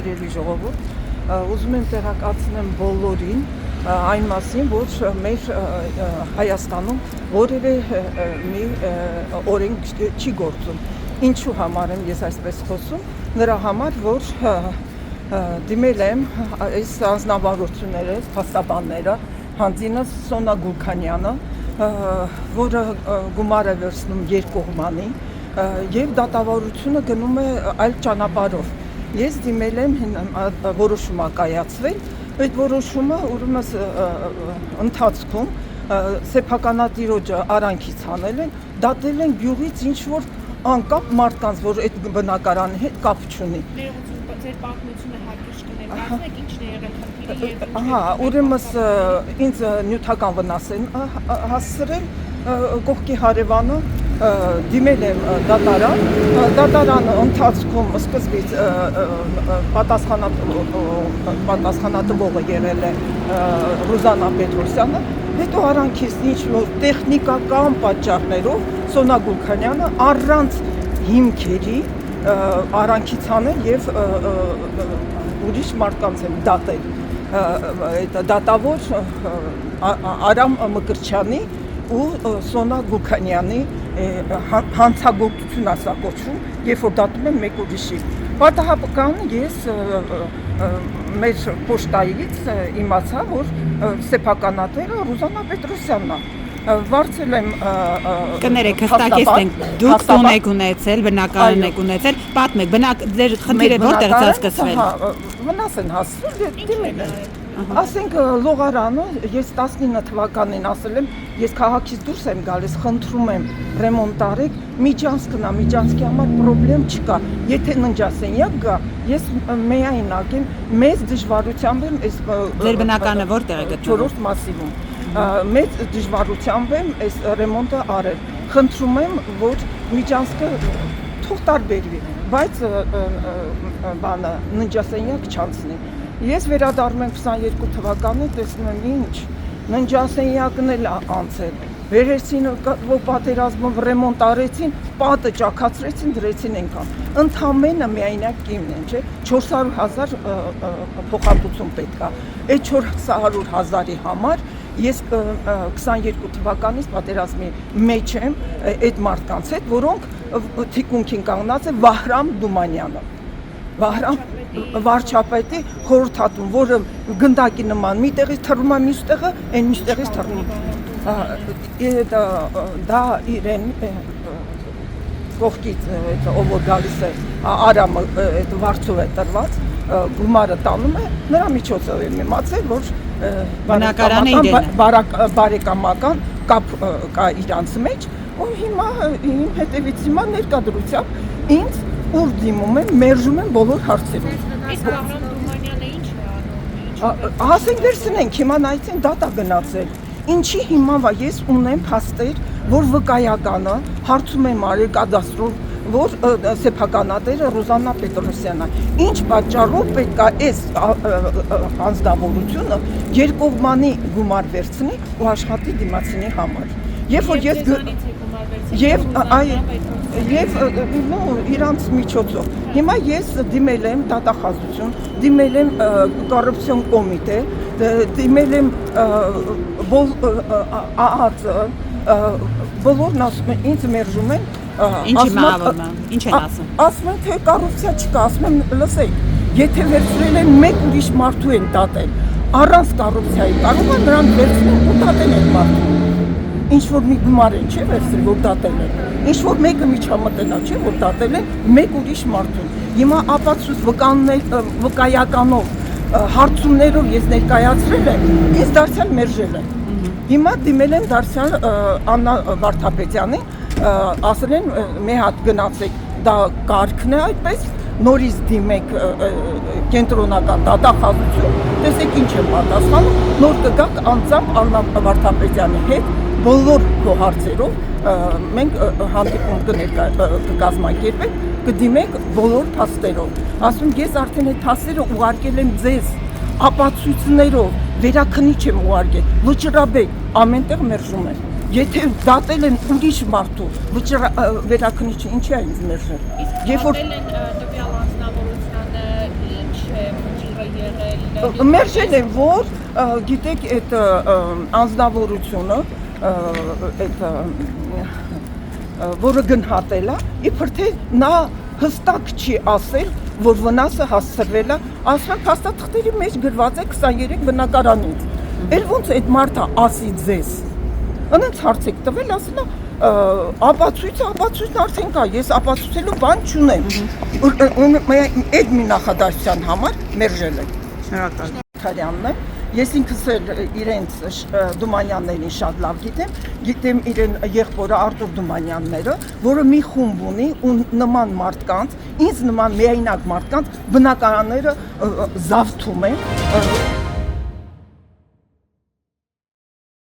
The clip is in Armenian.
սիրելի ժողովուրդ, ուզում եմ տեղեկացնեմ բոլորին այն մասին, որ մեր Հայաստանում որևէ մի օրենք չի գործում։ Ինչու համար եմ ես այսպես խոսում, նրա համար, որ դիմել եմ այս անձնավարությունները, փաստաբանները, հանձինս Սոնա Գուլքանյանը, որը գումար է վերցնում երկկողմանի եւ դատավարությունը գնում է այլ ճանապարհով։ Ես դիմել եմ որոշում կայացվել, այդ որոշումը ուրեմն ընթացքում սեփականատիրոջը արանքից հանել են, դատել են գյուղից ինչ որ անկապ մարդկանց, որ այդ բնակարանի հետ կապ չունի։ Ձեր պատմությունը հակիրճ կներկայացնեք, ինչն է եղել խնդիրը եւ Ահա, ուրեմն ինձ նյութական վնաս են հասցրել, կողքի հարևանը դիմել եմ դատարանը ընթացքում սկզբից պատասխանատվողը եղել է Ռուզանա Պետրոսյանը, հետո արանքից ինչ-որ տեխնիկական պատճառներով Սոնա Գուլքանյանը առանց հիմքերի արանքից հանել եւ ուրիշ մարդկանց են դատել դատավոր Արամ Մկրտչյանի ու Սոնա Գուլքանյանի հանցագործություն ասա կոչվում, երբ որ դատում են մեկ ուրիշի։ Պատահական ես մեր պոստայից իմացա, որ սեփականատերը Ռուզանա Պետրոսյանն է։ Վարձել եմ կներեք, հստակեցնենք, դուք տուն եք ունեցել, բնակարան եք ունեցել, պատմեք, ձեր խնդիրը որտեղից է սկսվել։ Վնաս են հասցրել, դիմել են։ Ասենք լողարանը, ես 19 թվականին ասել եմ, ես քաղաքից դուրս եմ գալիս, խնդրում եմ ռեմոնտ արեք, միջանցքն է, միջանցքի համար պրոբլեմ չկա։ Եթե ննջասենյակ գա, ես միայնակ եմ, մեծ դժվարությամբ եմ այս Ձեր բնակարանը որտեղ է գտնվում։ 4-րդ մասիվում։ Մեծ դժվարությամբ եմ այս ռեմոնտը արել։ Խնդրում եմ, որ միջանցքը թող տարբերվի, բայց բանը ննջասենյակ չանցնի։ Ես վերադառնում եմ 22 թվականին, տեսնում եմ ինչ, ննջասենյակն էլ անցել, վերեցին պատերազմով ռեմոնտ արեցին, պատը ճաքացրեցին, դրեցին ենքան, ընդամենը միայնակ կիմն են, չէ, 400,000 փոխհատուցում պետք է, այդ 400,000-ի համար ես 22 թվականից պատերազմի մեջ եմ այդ մարդկանց հետ, որոնք թիկունքին կանգնած է Վահրամ Դումանյանը, Վահրամ վարչապետի խորհրդատուն, որը գնդակի նման մի տեղից թռնում է մյուս տեղը, այն մյուս տեղից թռնում։ Դա իրեն կողքից ով որ գալիս է Արամը վարձով է տրված, գումարը տանում է, նրա միջոցով եմ իմացել, որ բարեկամական կապ կա իրանց մեջ, ու հիմա իմ հետևից հիմա ներկայությամբ ինձ ուր դիմում են, մերժում են բոլոր հարցերով։ Իսկ Վահրամ Դումանյանը ինչ է անում։ Հասենք վերցնենք, հիմա նայեցին դատա գնացել։ Ինչի հիմա ես ունեմ փաստեր, որ վկայականը հարցում եմ արել կադաստրով, որ սեփականատերը Ռուզանա Պետրոսյանն է։ Ինչ պատճառով պետք է այս անձնավորությունը երկկողմանի գումար վերցնի ու աշխատի դիմացինի համար։ Երբ որ ես Եվ իրանց միջոցով։ Հիմա ես դիմել եմ դատախազություն, դիմել եմ կոռուպցիոն կոմիտե, դիմել եմ ԱԱԾ, բոլորն ասում են, ինձ մերժում են։ Ինչի մահավորում, ինչ են ասում։ Ասում են, թե կոռուպցիա չկա, ասում եմ, լսեք, եթե վերցրել են մեկ ուրիշ մարդու են դատել, առանց կոռուպցիայի կարող է նրանք վերցնեն ու դատեն այդ մարդուն։ Ինչ որ մի գումար են, չէ, վերցրել, որ դատել են։ Ինչ որ մեկը միջամտելա, չէ, որ դատել են մեկ ուրիշ մարդուն։ Հիմա ապացույց վկայականով հարցումներով ես ներկայացրել եմ, ինձ դարձյալ մերժել են։ Հիմա դիմել են դարձյալ Աննա Վարդապետյանին, ասել են մի հատ գնացեք, դա կարգն է այդպես, նորից դիմեք կենտրոնական դատախազություն, տեսեք ինչ է պատասխանում, նոր կգաք անձամբ Աննա Վարդապետյանի հետ, բոլոր հարցերով մենք հանդիպում կկազմակերպենք, կդիմենք բոլոր փաստերով։ Ասում ես արդեն այդ փաստերը ուղարկել եմ ձեզ ապացույցներով, վերաքննիչ եմ ուղարկել, վճռաբեկ, ամենտեղ մերժում են։ Եթե դատել են ուրիշ մարդու, վերաքննիչը ինչ է ինձ մերժել։ Իսկ դատել են տվյալ անձնավորությանը ինչ է մերժել են, որ գիտեք այդ անձնավորությունը այդ որը գնահատել է, իբր թե նա հստակ չի ասել, որ վնասը հասցրվել է, ասրանք փաստաթղթերի մեջ գրված է 23 բնակարանից։ Էլ ոնց այդ մարդը ասի ձեզ։ Անոնց հարց եք տվել, ասել է ապացույցն արդեն կա, ես ապացուցելու բան չունեմ։ Այդ մի նախադասության համար մերժել են։ Շնորհակալ։ Քարյանն է։ Ես ինքս էլ իրենց Դումանյաններին շատ լավ գիտեմ իրեն եղբորը Արտուր Դումանյանները, որը մի խումբ ունի ու նման մարդկանց, ինձ նման միայնակ մարդկանց բնակարանները զավթում են